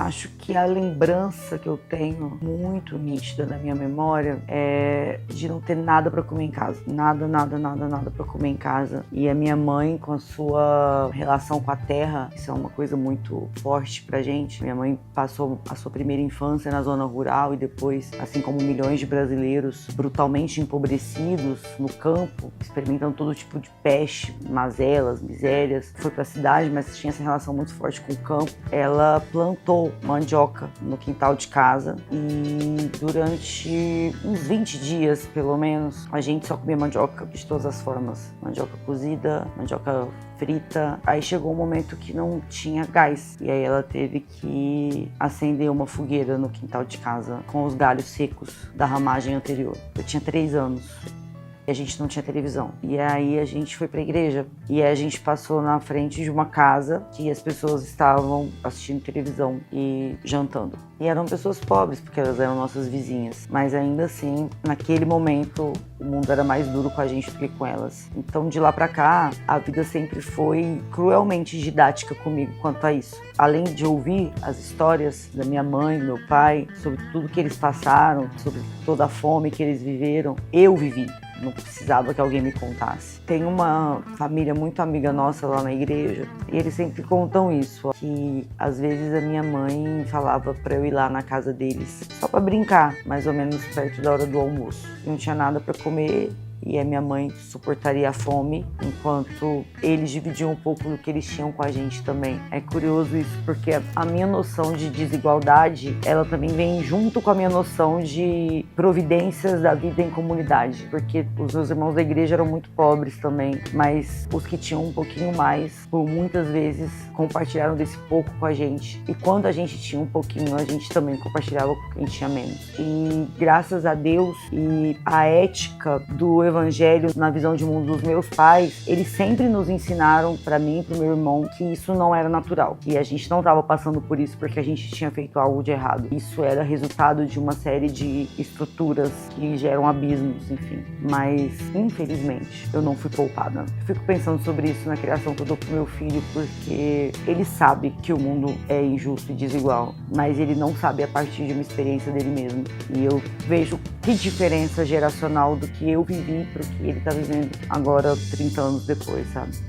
Acho que a lembrança que eu tenho muito nítida na minha memória é de não ter nada para comer em casa. Nada para comer em casa. E a minha mãe, com a sua relação com a terra, isso é uma coisa muito forte pra gente. Minha mãe passou a sua primeira infância na zona rural e depois, assim como milhões de brasileiros, brutalmente empobrecidos no campo, experimentando todo tipo de peste, mazelas, misérias. Foi pra cidade, mas tinha essa relação muito forte com o campo. Ela plantou mandioca no quintal de casa e durante uns 20 dias, pelo menos, a gente só comia mandioca de todas as formas. Mandioca cozida, mandioca frita. Aí chegou um momento que não tinha gás e aí ela teve que acender uma fogueira no quintal de casa com os galhos secos da ramagem anterior. Eu tinha 3 anos. E a gente não tinha televisão. E aí a gente foi pra igreja. E aí a gente passou na frente de uma casa que as pessoas estavam assistindo televisão e jantando. E eram pessoas pobres, porque elas eram nossas vizinhas. Mas ainda assim, naquele momento, o mundo era mais duro com a gente do que com elas. Então, de lá pra cá, a vida sempre foi cruelmente didática comigo quanto a isso. Além de ouvir as histórias da minha mãe, do meu pai, sobre tudo que eles passaram, sobre toda a fome que eles viveram, eu vivi. Não precisava que alguém me contasse. Tem uma família muito amiga nossa lá na igreja e eles sempre contam isso, que às vezes a minha mãe falava pra eu ir lá na casa deles só pra brincar, mais ou menos perto da hora do almoço. Não tinha nada pra comer e a minha mãe suportaria a fome enquanto eles dividiam um pouco do que eles tinham com a gente também. É curioso isso porque a minha noção de desigualdade, ela também vem junto com a minha noção de providências da vida em comunidade, porque os meus irmãos da igreja eram muito pobres também, mas os que tinham um pouquinho mais, por muitas vezes compartilharam desse pouco com a gente. E quando a gente tinha um pouquinho, a gente também compartilhava com quem tinha menos. E graças a Deus e a ética do evangelho na visão de mundo dos meus pais, eles sempre nos ensinaram, para mim e pro meu irmão, que isso não era natural, que a gente não estava passando por isso porque a gente tinha feito algo de errado. Isso era resultado de uma série de estruturas que geram abismos, enfim. Mas, infelizmente, eu não fui poupada. Eu fico pensando sobre isso na criação que eu dou pro meu filho, porque ele sabe que o mundo é injusto e desigual, mas ele não sabe a partir de uma experiência dele mesmo. E eu vejo que diferença geracional do que eu vivi para o que ele está vivendo agora, 30 anos depois, sabe?